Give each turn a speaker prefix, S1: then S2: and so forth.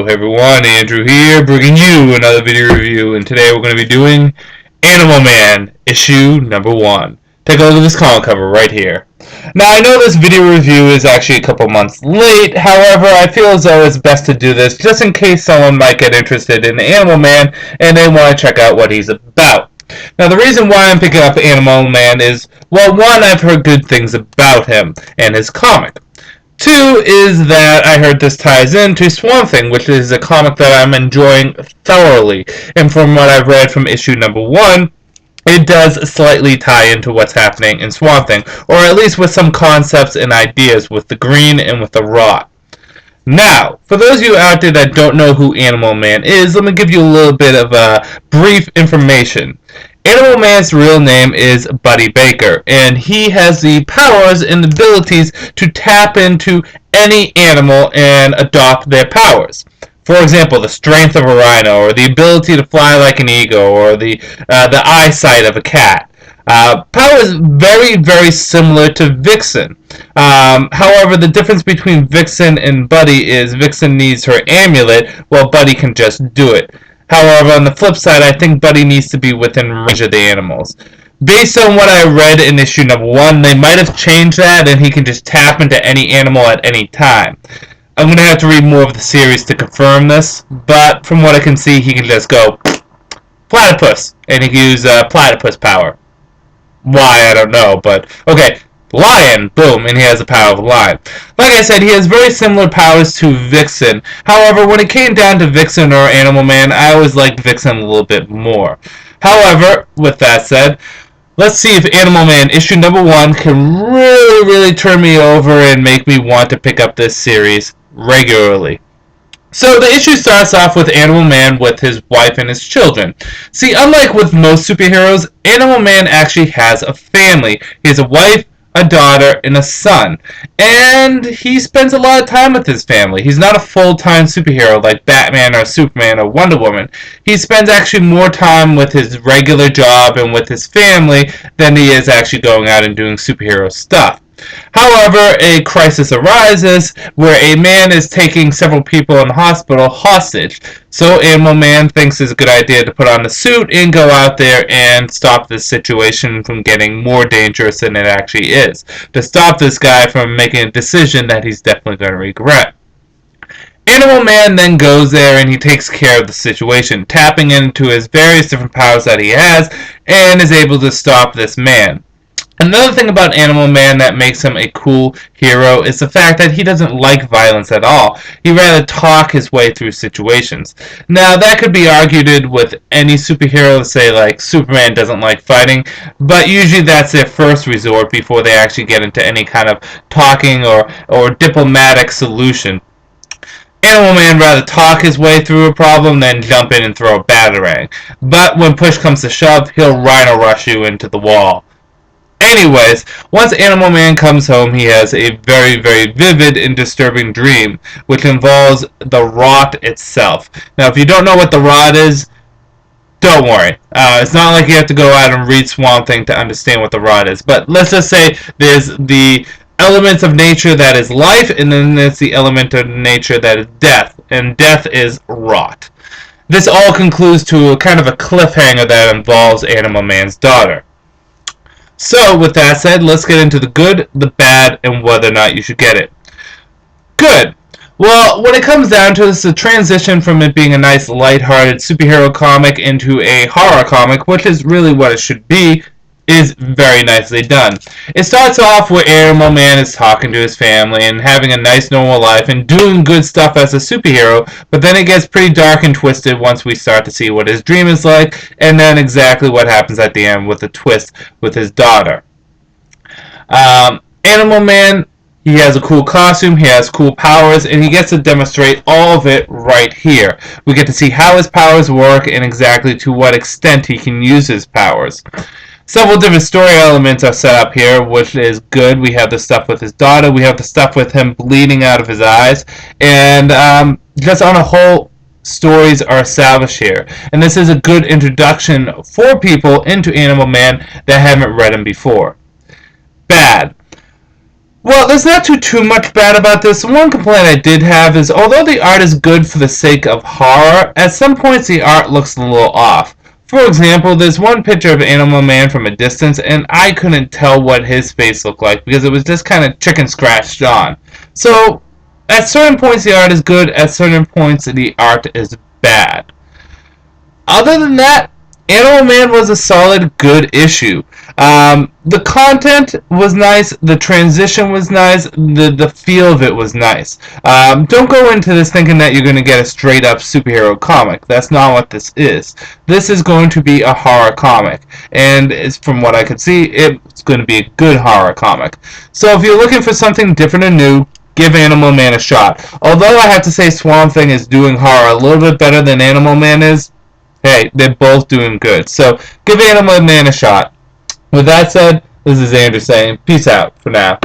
S1: So hey everyone, Andrew here, bringing you another video review, and today we're going to be doing Animal Man, issue number 1. Take a look at this comic cover right here. Now I know this video review is actually a couple months late, however I feel as though it's best to do this just in case someone might get interested in Animal Man and they want to check out what he's about. Now the reason why I'm picking up Animal Man is, well, one, I've heard good things about him and his comic. Two is that I heard this ties into Swamp Thing, which is a comic that I'm enjoying thoroughly. And from what I've read from issue number 1, it does slightly tie into what's happening in Swamp Thing, or at least with some concepts and ideas with the green and with the rot. Now, for those of you out there that don't know who Animal Man is, let me give you a little bit of brief information. Animal Man's real name is Buddy Baker, and he has the powers and abilities to tap into any animal and adopt their powers. For example, the strength of a rhino, or the ability to fly like an eagle, or the eyesight of a cat. Powers very, very similar to Vixen. However, the difference between Vixen and Buddy is Vixen needs her amulet, while Buddy can just do it. However, on the flip side, I think Buddy needs to be within range of the animals. Based on what I read in issue number 1, they might have changed that and he can just tap into any animal at any time. I'm going to have to read more of the series to confirm this, but from what I can see, he can just go platypus, and he can use platypus power. Why, I don't know, but okay. Lion, boom, and he has the power of a lion. Like I said, he has very similar powers to Vixen. However, when it came down to Vixen or Animal Man, I always liked Vixen a little bit more. However, with that said, let's see if Animal Man issue number 1 can really turn me over and make me want to pick up this series regularly. So the issue starts off with Animal Man with his wife and his children. See, unlike with most superheroes, Animal Man actually has a family. He has a wife, a daughter, and a son. And he spends a lot of time with his family. He's not a full-time superhero like Batman or Superman or Wonder Woman. He spends actually more time with his regular job and with his family than he is actually going out and doing superhero stuff. However, a crisis arises where a man is taking several people in the hospital hostage. So Animal Man thinks it's a good idea to put on the suit and go out there and stop this situation from getting more dangerous than it actually is. To stop this guy from making a decision that he's definitely going to regret. Animal Man then goes there and he takes care of the situation, tapping into his various different powers that he has, and is able to stop this man. Another thing about Animal Man that makes him a cool hero is the fact that he doesn't like violence at all. He'd rather talk his way through situations. Now, that could be argued with any superhero, say like Superman doesn't like fighting, but usually that's their first resort before they actually get into any kind of talking or diplomatic solution. Animal Man rather talk his way through a problem than jump in and throw a batarang. But when push comes to shove, he'll rhino rush you into the wall. Anyways, once Animal Man comes home, he has a very, very vivid and disturbing dream, which involves the rot itself. Now, if you don't know what the rot is, don't worry. It's not like you have to go out and read Swamp Thing to understand what the rot is. But let's just say there's the elements of nature that is life, and then there's the element of nature that is death, and death is rot. This all concludes to a kind of a cliffhanger that involves Animal Man's daughter. So, with that said, let's get into the good, the bad, and whether or not you should get it. Good. Well, when it comes down to this, the transition from it being a nice, lighthearted superhero comic into a horror comic, which is really what it should be, is very nicely done. It starts off where Animal Man is talking to his family and having a nice normal life and doing good stuff as a superhero, but then it gets pretty dark and twisted once we start to see what his dream is like, and then exactly what happens at the end with the twist with his daughter. Animal Man, he has a cool costume, he has cool powers, and he gets to demonstrate all of it right here. We get to see how his powers work and exactly to what extent he can use his powers. Several different story elements are set up here, which is good. We have the stuff with his daughter, we have the stuff with him bleeding out of his eyes, and just on a whole, stories are established here. And this is a good introduction for people into Animal Man that haven't read him before. Bad. Well, there's not too much bad about this. One complaint I did have is, although the art is good for the sake of horror, at some points the art looks a little off. For example, there's one picture of Animal Man from a distance, and I couldn't tell what his face looked like because it was just kind of chicken scratched on. So, at certain points the art is good, at certain points the art is bad. Other than that, Animal Man was a solid, good issue. The content was nice, the transition was nice, the feel of it was nice. Don't go into this thinking that you're going to get a straight up superhero comic. That's not what this is. This is going to be a horror comic, and from what I could see, it's going to be a good horror comic. So if you're looking for something different and new, give Animal Man a shot. Although I have to say Swamp Thing is doing horror a little bit better than Animal Man is, hey, they're both doing good. So give Animal Man a shot. With that said, this is Andrew saying peace out for now.